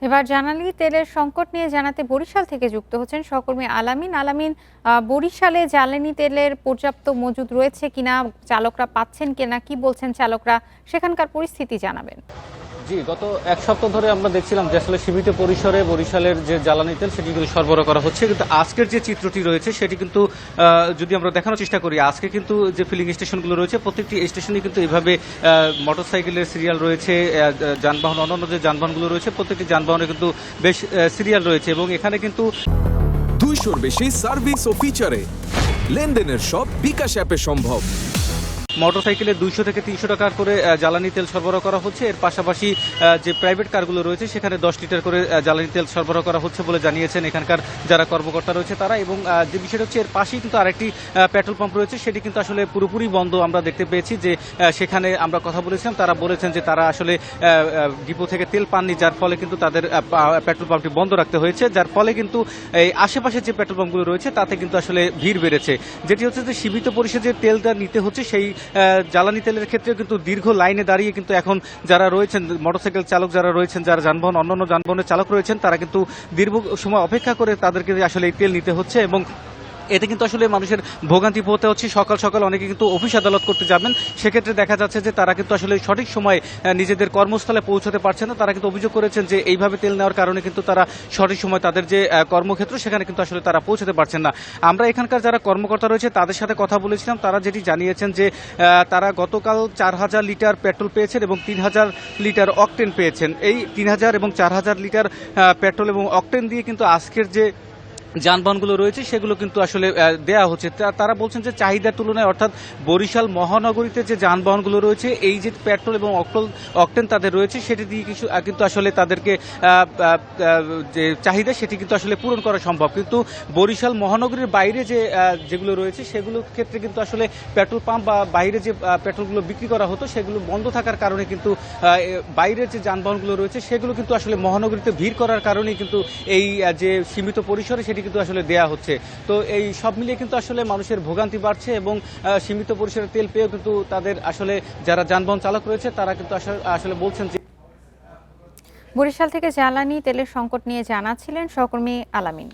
এবার জানালি তেলের সংকট নিয়ে জানাতে বরিশাল থেকে যুক্ত হচ্ছেন সহকর্মী আলামিন। বরিশালে জ্বালানি তেলের পর্যাপ্ত মজুদ রয়েছে কিনা, চালকরা পাচ্ছেন কিনা, কি বলছেন চালকরা, সেখানকার পরিস্থিতি জানাবেন। জি, গত এক সপ্তাহ ধরে আমরা দেখছিলাম যে আসলে সীমিত পরিসরে বরিশালের যে জ্বালানি তেল সেটি কিন্তু সরবরাহ করা হচ্ছে, কিন্তু আজকের যে চিত্রটি রয়েছে সেটি কিন্তু যদি আমরা দেখানোর চেষ্টা করি, আজকে কিন্তু যে ফিলিং স্টেশনগুলো রয়েছে প্রত্যেকটি স্টেশনে কিন্তু এভাবে মোটরসাইকেলের সিরিয়াল রয়েছে, যানবাহন অন্যান্য যে যানবাহনগুলো রয়েছে প্রত্যেকটি যানবাহনে কিন্তু বেশ সিরিয়াল রয়েছে এবং এখানে কিন্তু 200-র বেশি সার্ভিস ও ফিচারে লেনদেনের সব বিকাশ অ্যাপে সম্ভব। মোটরসাইকেলে 200 থেকে 300 টাকা করে জ্বালানি তেল সরবরাহ করা হচ্ছে। এর পাশাপাশি যে প্রাইভেট কারগুলো রয়েছে সেখানে 10 লিটার করে জ্বালানি তেল সরবরাহ করা হচ্ছে বলে জানিয়েছেন এখানকার যারা কর্মকর্তা রয়েছে তারা। এবং যে বিষয়টা হচ্ছে, এর পাশেই কিন্তু আরেকটি পেট্রোল পাম্প রয়েছে, সেটি কিন্তু আসলে পুরোপুরি বন্ধ আমরা দেখতে পেয়েছি। যে সেখানে আমরা কথা বলেছিলাম, তারা বলেছেন যে তারা আসলে ডিপো থেকে তেল পাননি, যার ফলে কিন্তু তাদের পেট্রোল পাম্পটি বন্ধ রাখতে হয়েছে, যার ফলে কিন্তু এই আশেপাশে যে পেট্রোল পাম্পগুলো রয়েছে তাতে কিন্তু আসলে ভিড় বেড়েছে। যেটি হচ্ছে যে সীমিত পরিসরে যে তেলটা নিতে হচ্ছে সেই জ্বালানি তেলের ক্ষেত্রে কিন্তু দীর্ঘ লাইনে দাঁড়িয়ে কিন্তু এখন যারা রয়েছেন মোটরসাইকেল চালক যারা রয়েছেন, যারা যানবাহন অন্যান্য যানবাহনের চালক রয়েছেন, তারা কিন্তু দীর্ঘ সময় অপেক্ষা করে তাদেরকে আসলে এই তেল নিতে হচ্ছে এবং এতে কিন্তু আসলে মানুষের ভোগান্তি পোহাতে হচ্ছে। সকাল সকাল অনেকে কিন্তু অফিস আদালত করতে যাবেন, সেক্ষেত্রে দেখা যাচ্ছে যে তারা কিন্তু আসলে সঠিক সময়ে নিজেদের কর্মস্থলে পৌঁছতে পারছে না। তারা কিন্তু অভিযোগ করেছেন যে এইভাবে তেল নেওয়ার কারণে কিন্তু তারা সঠিক সময় তাদের যে কর্মক্ষেত্র সেখানে কিন্তু আসলে তারা পৌঁছতে পারছেন না। আমরা এখানকার যারা কর্মকর্তা রয়েছে তাদের সাথে কথা বলেছিলাম, তারা যেটি জানিয়েছেন যে তারা গতকাল 4000 লিটার পেট্রোল পেয়েছেন এবং 3000 লিটার অকটেন পেয়েছেন। এই 3000 এবং 4000 লিটার পেট্রোল এবং অকটেন দিয়ে কিন্তু আজকের যে যানবাহনগুলো রয়েছে সেগুলো কিন্তু আসলে দেয়া হচ্ছে। তারা বলছেন যে চাহিদার তুলনায়, অর্থাৎ বরিশাল মহানগরীতে যে যানবাহনগুলো রয়েছে এই যে পেট্রোল এবং অকটেন তাদের রয়েছে সেটি দিয়ে কিন্তু আসলে তাদেরকে যে চাহিদা সেটি কিন্তু আসলে পূরণ করা সম্ভব, কিন্তু বরিশাল মহানগরীর বাইরে যেগুলো রয়েছে সেগুলোর ক্ষেত্রে কিন্তু আসলে পেট্রোল পাম্প বা বাইরে যে পেট্রোলগুলো বিক্রি করা হতো সেগুলো বন্ধ থাকার কারণে কিন্তু বাইরের যে যানবাহনগুলো রয়েছে সেগুলো কিন্তু আসলে মহানগরীতে ভিড় করার কারণেই কিন্তু এই যে সীমিত পরিসরে সেটি কিন্তু আসলে দেয়া হচ্ছে। তো এই সব মিলিয়ে কিন্তু আসলে মানুষের ভোগান্তি বাড়ছে এবং সীমিত পরিসরে তেল পেয়েও কিন্তু তাদের আসলে যারা যানবাহন চালক রয়েছে তারা কিন্তু আসলে বলছেন যে। বরিশাল থেকে জ্বালানি তেলের সংকট নিয়ে জানাচ্ছিলেন সহকর্মী আলামিন।